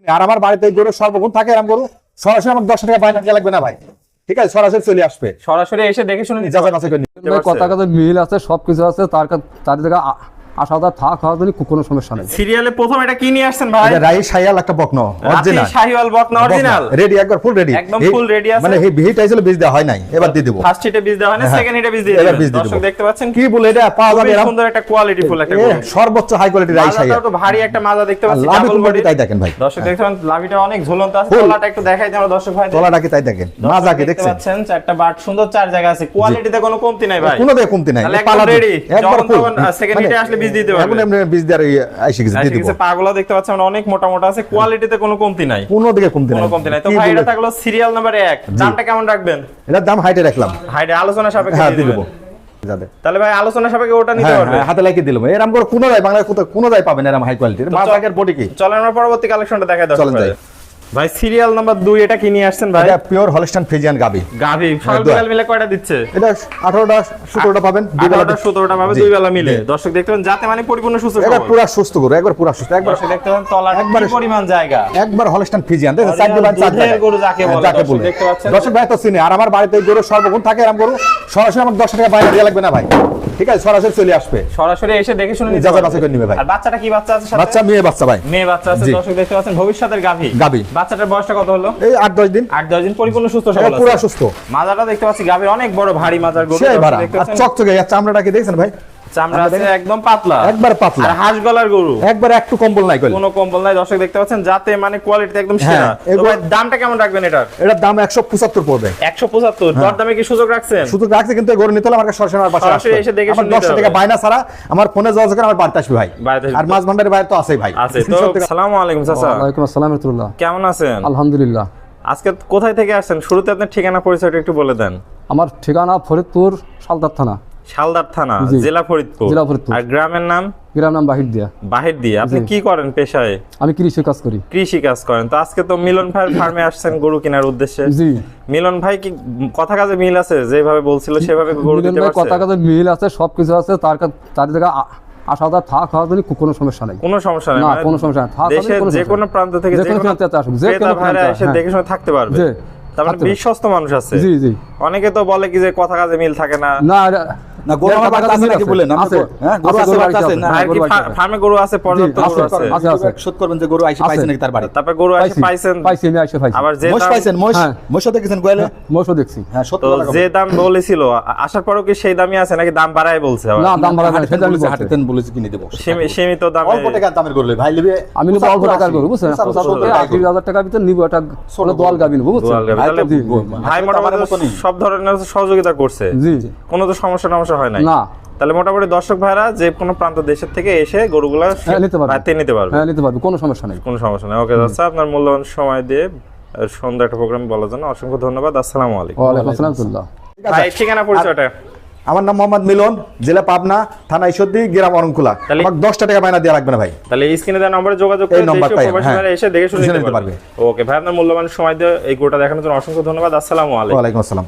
আর আমার বাড়িতে গরু সর্বক্ষণ থাকে, এরকম গরু সরাসরি আমার 10 টাকা বাইনা দিয়ে লাগবে না ভাই, ঠিক আছে? সরাসরি চলে আসবে, সরাসরি এসে দেখে শুনে নিতে যাচাই বাছাই করে নিতে ভাই কথা কথা মিল আছে, সবকিছু আছে, তার থেকে আসা দাওয়া থাকা খাওয়া জন্য কোনো সমস্যা নেই। সিরিয়ালে প্রথম এটা কি নিয়ে আসছেন ভাই? এটা রাই শাইয়াল একটা বকনো অরিজিনাল, শাহিওয়াল বকনা অরিজিনাল রেডি, একবার ফুল রেডি, একদম ফুল রেডি আছে। মানে এই ভিটা ছিল বীজ দেওয়া হয় নাই, এবার দিয়ে দেব। ফার্স্ট হিটে বীজ দেওয়া হয় না, সেকেন্ড হিটে বীজ দিয়ে এবার বীজ দিবেন। দিয়ে দর্শক দেব। দেখতে পাচ্ছেন কি বলে এটা পাওয়া যাবে, এরকম সুন্দর একটা কোয়ালিটি ফুল একটা এ, সর্বোচ্চ হাই কোয়ালিটি রাই শাইয়াল, মাজাটাও তো ভারী একটা মাজা দেখতে পাচ্ছেন, লাভি ডাবল বডি। তাই দেখেন ভাই, দর্শক দেখতে পাচ্ছেন লাভিটা অনেক ঝুলন্ত আছে, ফুল। তলাটা একটু দেখাই দিই আমরা দর্শক ভাই। তলাটা কি তাই দেখেন, মাজা কি দেখছেন, পাচ্ছেন চারটা বাট সুন্দর, চার জায়গা আছে, কোয়ালিটিতে কোনো কমতি নাই ভাই, কোনো দিয়ে কমতি নাই, তাহলে একদম পালা ready, একবার যখন ফুল, তখন সেকেন্ড হিটে আসলে বীজ দিতে এখন পারবে। এমনি বীজ দেওয়ার আইসে গেছে, দিয়ে দেব। পাগুলো দেখতে পাচ্ছেন অনেক মোটা মোটা আছে, কোয়ালিটিতে কোনো কমতি নাই, কোনো দিকে কমতি নাই, কোনো কমতি নাই। তো কি ভাই বলে- এটা থাকলো সিরিয়াল নাম্বার 1, দামটা কেমন রাখবেন? এটার দাম হাইটে রাখলাম, হাইডে আলোচনা সাপেক্ষে হ্যাঁ দিয়ে দিয়ে দিবেন। দেব যাবে। তাহলে ভাই আলোচনা সাপেক্ষে ওটা নিতে হ্যাঁ পারবে। হ্যাঁ, হাতে লাগিয়ে দিলাম, এরকম করে কোনো যায় বাংলায় কোনো যায় পাবেন এরকম হাই কোয়ালিটির মাজাকের বডি কি। চলেন আমরা পরবর্তী কালেকশনটা দেখাই দাও। চলেন যাই। ভাই সিরিয়াল নাম্বার 2 এটা কি নিয়ে আসছেন ভাই? এটা পিওর হলস্টাইন ফ্রিজিয়ান গাবি, গাভী সকাল বিকাল মিলে কয়টা দিচ্ছে? এটা 18টা 17টা পাবেন, দুই বেলা 18টা 17টা পাবে, জি, দুই বেলা মিলে। জি। দর্শক দেখতে পাবেন যাতে মানে পরিপূর্ণ সুস্থ একবার সবল। পুরা সুস্থ গরু, একবার পুরা সুস্থ, একবার দর্শক দেখতে পাবেন তলার একবারে- কি পরিমাণ জায়গা। একবার হলস্টাইন ফ্রিজিয়ান দেখেন, চার Original দিন চার দুধের গরু যাকে বলে, দর্শক দেখতে পাচ্ছেন। দর্শক ভাই তো চিনি, আর আমার বাড়িতে গরু সর্বক্ষণ থাকে, এরকম গরু সরাসরি আমার 10 টাকা বাইনা দিয়ে লাগবে না ভাই, ঠিক আছে? সরাসরি চলে আসবে, সরাসরি এসে দেখে শুনে নিতে যাচাই পারবে। বাছাই করে নিবে ভাই। আর বাচ্চাটা কি বাচ্চা আছে সাথে? বাচ্চা মেয়ে বাচ্চা ভাই, মেয়ে বাচ্চা আছে। জি। দর্শক দেখতে পাচ্ছেন ভবিষ্যতের গাভী। গাভী। বাচ্চাটার বয়সটা কত হলো? এই 8-10 দিন, 8-10 দিন, পরিপূর্ণ সুস্থ সবল এটা পুরা আছে। সুস্থ, মাজাটা দেখতে পাচ্ছি গাভীর অনেক বড় ভারী মাজার গরু। সেই দর্শক ভাড়া দেখতে আর পাচ্ছেন চকচকে, আর চামড়াটা কি দেখছেন ভাই, চামড়া আছে একদম পাতলা, একবার পাতলা, আর হাঁস গলার গরু, একবার একটু কম্বল নাই কইলে। কোনো কম্বল নাই। দর্শক দেখতে পাচ্ছেন যাতে মানে কোয়ালিটি একদম সেরা। হ্যাঁ, তো এগুলো- ভাই দামটা কেমন রাখবেন এটার? এটার দাম 175 পড়বে, 175। দরদামে কি সুযোগ রাখছেন? শুধু রাখছে কিন্তু এই গরু নিতে হলে আমার কাছে সরাসরি আমার বাসায় সরাসরি আসতে এসে হবে। দেখে আমার শুনে 10 নিতে টাকা হবে। বাইনা ছাড়া আমার ফোনে যোগাযোগ করে আমার বাড়িতে আসবে ভাই, বাড়িতে আসবে। আর মাছ ভান্ডারের বাইরে তো আছেই ভাই। আছে তো। আসসালামু আলাইকুম চাচা, ওয়ালাইকুম আসসালাম রাহমাতুল্লাহ। কেমন আছেন? আলহামদুলিল্লাহ। আজকে কোথায় থেকে আসছেন? শুরুতে আপনার ঠিকানা পরিচয়টা একটু বলে দেন। আমার ঠিকানা ফরিদপুর সালদার থানা, শালদার থানা, জি। জেলা ফরিদপুর। জেলা ফরিদপুর। আর গ্রামের নাম? গ্রাম নাম বাহির দিয়া। বাহির দিয়ে। আপনি জি। কি করেন পেশায়? আমি কৃষি কাজ করি। কৃষি কাজ করেন। তো আজকে তো মিলন ভাইয়ের ফার্মে আসছেন গরু কেনার উদ্দেশ্যে। জি। মিলন ভাই কি কথা কাজে মিল আছে? যেভাবে বলছিল সেভাবে গরু মিলন দিতে ভাই কথা পারছে? কথা মিল আছে, সবকিছু আছে, তার থেকে আসা দাওয়া থাকা খাওয়া জন্য কোনো সমস্যা নেই। কোনো সমস্যা নেই। না, মানে কোনো সমস্যা নেই। থাকা দেশের খাওয়া কোনো যে সমস্যা কোনো নেই। প্রান্ত থেকে যে কোনো প্রান্তে আসুক, যে কোনো ক্রেতা ভাইরা প্রান্তে, এসে হ্যাঁ। দেখে শুনে থাকতে পারবে। জি। তার মানে থাকতে পারবে। বিশ্বস্ত মানুষ আছে। জি জি। অনেকে তো বলে কি যে কথা কাজে মিল থাকে না। না না গরু আমার বাড়িতে আছে নাকি বলেন, আপনি আছে। হ্যাঁ গরু আছে, আছে গরু বাড়িতে আছে না? ভাইয়ের কি গরু বাড়িতে আছে। ফার্মে গরু আছে? পর্যাপ্ত জি, গরু আছে, আছে। আছে, আছে। শোধ করবেন যে গরু আইসে আছে। পাইছেন নাকি তার বাড়ি। তারপরে গরু এসে পাইছেন? পাইছি, আমি আইসে পাইছি। আবার যে মোষ দাম- পাইছেন, মোষ হ্যাঁ। মোষ দেখেছেন গোয়ালে, মৌসুম দেখছি। হ্যাঁ তো 70 টাকা যে দাম বলেছিল আসার পরেও কি সেই দামই আছে নাকি দাম বাড়ায় বলছে আবার? না, দাম বাড়া যায়, সেটা আমি বলছি। হাটেতেন বলেছে কিনে দেব, সীমিত দামে। অল্প টাকার দামের গরু ভাই নেবে, আমি নেবো অল্প টাকার গরু, বুঝছেন? 80,000 টাকার ভিতরে নিবো, একটা দোয়াল গাবি নেবো, বুঝছেন? দোয়াল গাভী। তাহলে জি, ভাই আমার মোটামুটি মতনই। সব ধরনের সহযোগিতা করছে, জি। কোনো তো সমস্যা হয় নাই। না। তাহলে মোটামুটি দর্শক ভাইরা যে কোনো প্রান্ত দেশের থেকে এসে গরুগুলা হ্যাঁ, নিতে পারবে। রাতে নিতে পারবে। হ্যাঁ, নিতে পারবে, কোনো সমস্যা নেই। কোনো সমস্যা নেই। ওকে আচ্ছা, আপনার মূল্যবান সময় দিয়ে সুন্দর একটা প্রোগ্রাম বলার জন্য অসংখ্য ধন্যবাদ। আসসালামু আলাইকুম। ওয়ালাইকুম আসসালাম রাহমাতুল্লাহ। ভাই ঠিকানা পরিচয়টা? আমার নাম মোহাম্মদ মিলন, জেলা পাবনা, থানা ঈশ্বরদী, গ্রাম অরণকুলা। তাহলে- আমাকে 10 টাকা বাইনা দিয়ে রাখবে না ভাই। তাহলে এই স্ক্রিনে দেওয়া নম্বরে যোগাযোগ করে এই নম্বরটাই, দেশীয় প্রবাসী হ্যাঁ। ভাইরা এসে দেখে শুনে শুনে নিতে নিতে পারবে। পারবে। ওকে ভাই, আপনার মূল্যবান সময় দিয়ে এই গরুটা দেখানোর জন্য অসংখ্য ধন্যবাদ। আসসালামু আলাইকুম। ওয়ালাইকুম আসসালাম।